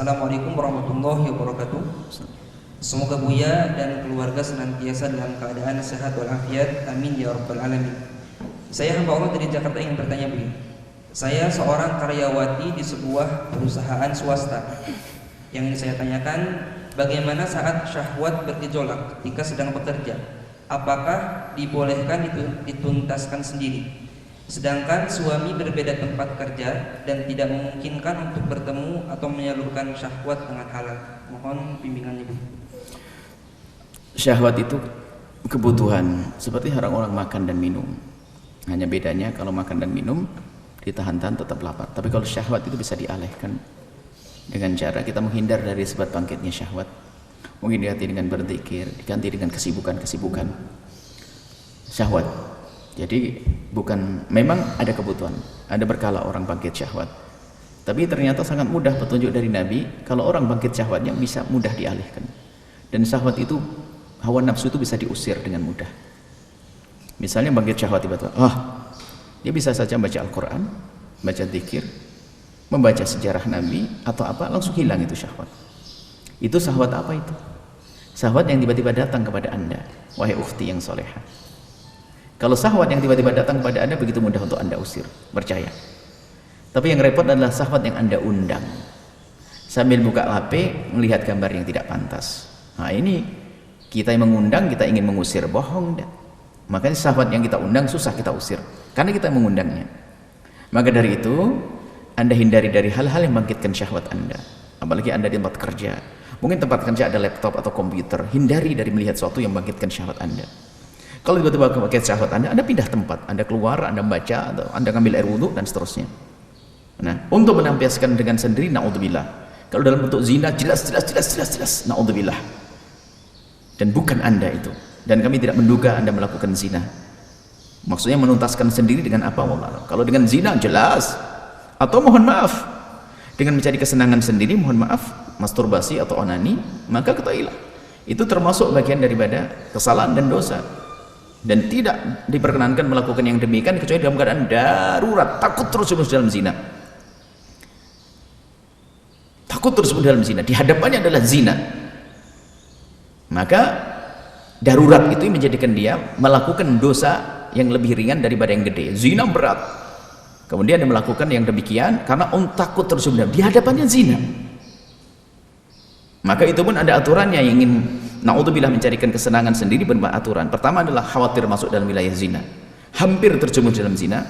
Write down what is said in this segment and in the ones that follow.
Assalamualaikum warahmatullahi wabarakatuh. Semoga Buya dan keluarga senantiasa dalam keadaan sehat walafiat. Amin ya rabbal alamin. Saya hamba Allah dari Jakarta ingin bertanya Buya. Saya seorang karyawati di sebuah perusahaan swasta. Yang ingin saya tanyakan, bagaimana saat syahwat bergejolak ketika sedang bekerja? Apakah dibolehkan dituntaskan sendiri? Sedangkan suami berbeda tempat kerja dan tidak memungkinkan untuk bertemu atau menyalurkan syahwat dengan halal. Mohon bimbingannya Bu. Syahwat itu kebutuhan seperti orang-orang makan dan minum. Hanya bedanya kalau makan dan minum ditahan-tahan tetap lapar. Tapi kalau syahwat itu bisa dialihkan dengan cara kita menghindar dari sebab bangkitnya syahwat. Mungkin diganti dengan berzikir, diganti dengan kesibukan-kesibukan syahwat. Jadi bukan, memang ada kebutuhan, ada berkala orang bangkit syahwat. Tapi ternyata sangat mudah petunjuk dari Nabi, kalau orang bangkit syahwatnya bisa mudah dialihkan. Dan syahwat itu, hawa nafsu itu bisa diusir dengan mudah. Misalnya bangkit syahwat tiba-tiba, dia bisa saja baca Al-Quran, baca zikir, membaca sejarah Nabi atau apa, langsung hilang itu syahwat. Itu syahwat apa itu? Syahwat yang tiba-tiba datang kepada Anda, wahai ukhti yang solehah. Kalau syahwat yang tiba-tiba datang kepada Anda begitu mudah untuk Anda usir, percaya. Tapi yang repot adalah syahwat yang Anda undang. Sambil buka HP, melihat gambar yang tidak pantas. Nah ini, kita yang mengundang, kita ingin mengusir, bohong dah. Makanya syahwat yang kita undang susah kita usir, karena kita mengundangnya. Maka dari itu, Anda hindari dari hal-hal yang membangkitkan syahwat Anda. Apalagi Anda di tempat kerja. Mungkin tempat kerja ada laptop atau komputer. Hindari dari melihat sesuatu yang membangkitkan syahwat Anda. Kalau tiba-tiba pakai syahwat Anda pindah tempat, Anda keluar, Anda baca, atau Anda ngambil air wudhu dan seterusnya. Nah, untuk melampiaskan dengan sendiri, naudzubillah. Kalau dalam bentuk zina, jelas, naudzubillah. Dan bukan Anda itu. Dan kami tidak menduga Anda melakukan zina. Maksudnya menuntaskan sendiri dengan apa? Wallah. Kalau dengan zina, jelas. Atau mohon maaf, dengan mencari kesenangan sendiri, mohon maaf, masturbasi atau onani, maka ketahuilah. Itu termasuk bagian daripada kesalahan dan dosa. Dan tidak diperkenankan melakukan yang demikian kecuali dalam keadaan darurat, takut terus dalam zina. Takut terus dalam zina, di hadapannya adalah zina. Maka darurat itu menjadikan dia melakukan dosa yang lebih ringan daripada yang gede. Zina berat. Kemudian dia melakukan yang demikian karena takut terus di hadapannya zina. Maka itu pun ada aturannya yang ingin naudzubillah mencarikan kesenangan sendiri berbagai aturan. Pertama adalah khawatir masuk dalam wilayah zina, hampir terjerumus dalam zina,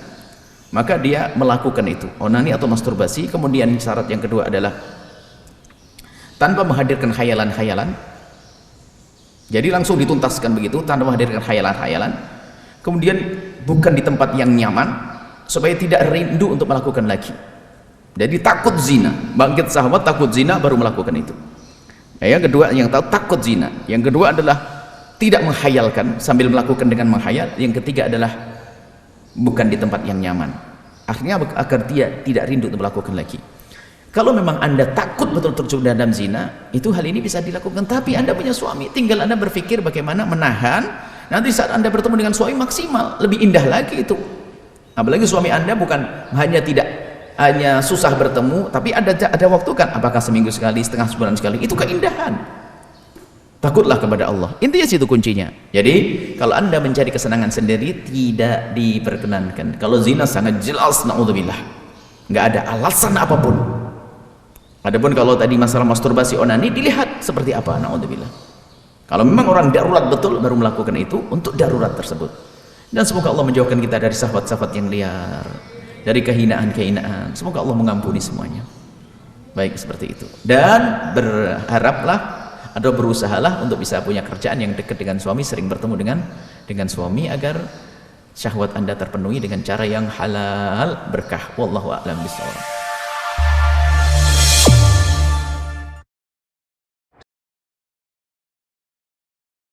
maka dia melakukan itu, onani atau masturbasi. Kemudian syarat yang kedua adalah tanpa menghadirkan khayalan-khayalan. Jadi langsung dituntaskan begitu tanpa menghadirkan khayalan-khayalan. Kemudian bukan di tempat yang nyaman supaya tidak rindu untuk melakukan lagi. Jadi takut zina, bangkit syahwat, takut zina baru melakukan itu. Yang kedua, yang tahu takut zina. Yang kedua adalah tidak menghayalkan sambil melakukan dengan menghayal. Yang ketiga adalah bukan di tempat yang nyaman. Akhirnya agar dia tidak rindu untuk melakukan lagi. Kalau memang Anda takut betul terjun dalam zina, itu hal ini bisa dilakukan. Tapi Anda punya suami, tinggal Anda berpikir bagaimana menahan. Nanti saat Anda bertemu dengan suami maksimal, lebih indah lagi itu. Apalagi suami Anda bukan hanya susah bertemu, tapi ada waktu kan, apakah seminggu sekali, setengah sebulan sekali, itu keindahan. Takutlah kepada Allah, intinya situ kuncinya. Jadi kalau Anda mencari kesenangan sendiri tidak diperkenankan. Kalau zina sangat jelas, naudzubillah, nggak ada alasan apapun. Adapun kalau tadi masalah masturbasi onani, dilihat seperti apa, naudzubillah. Kalau memang orang darurat betul baru melakukan itu untuk darurat tersebut. Dan semoga Allah menjauhkan kita dari syahwat-syahwat yang liar, dari kehinaan-kehinaan. Semoga Allah mengampuni semuanya. Baik, seperti itu. Dan berharaplah atau berusahalah untuk bisa punya kerjaan yang dekat dengan suami, sering bertemu dengan suami agar syahwat Anda terpenuhi dengan cara yang halal, berkah. Wallahu a'lam bishawab.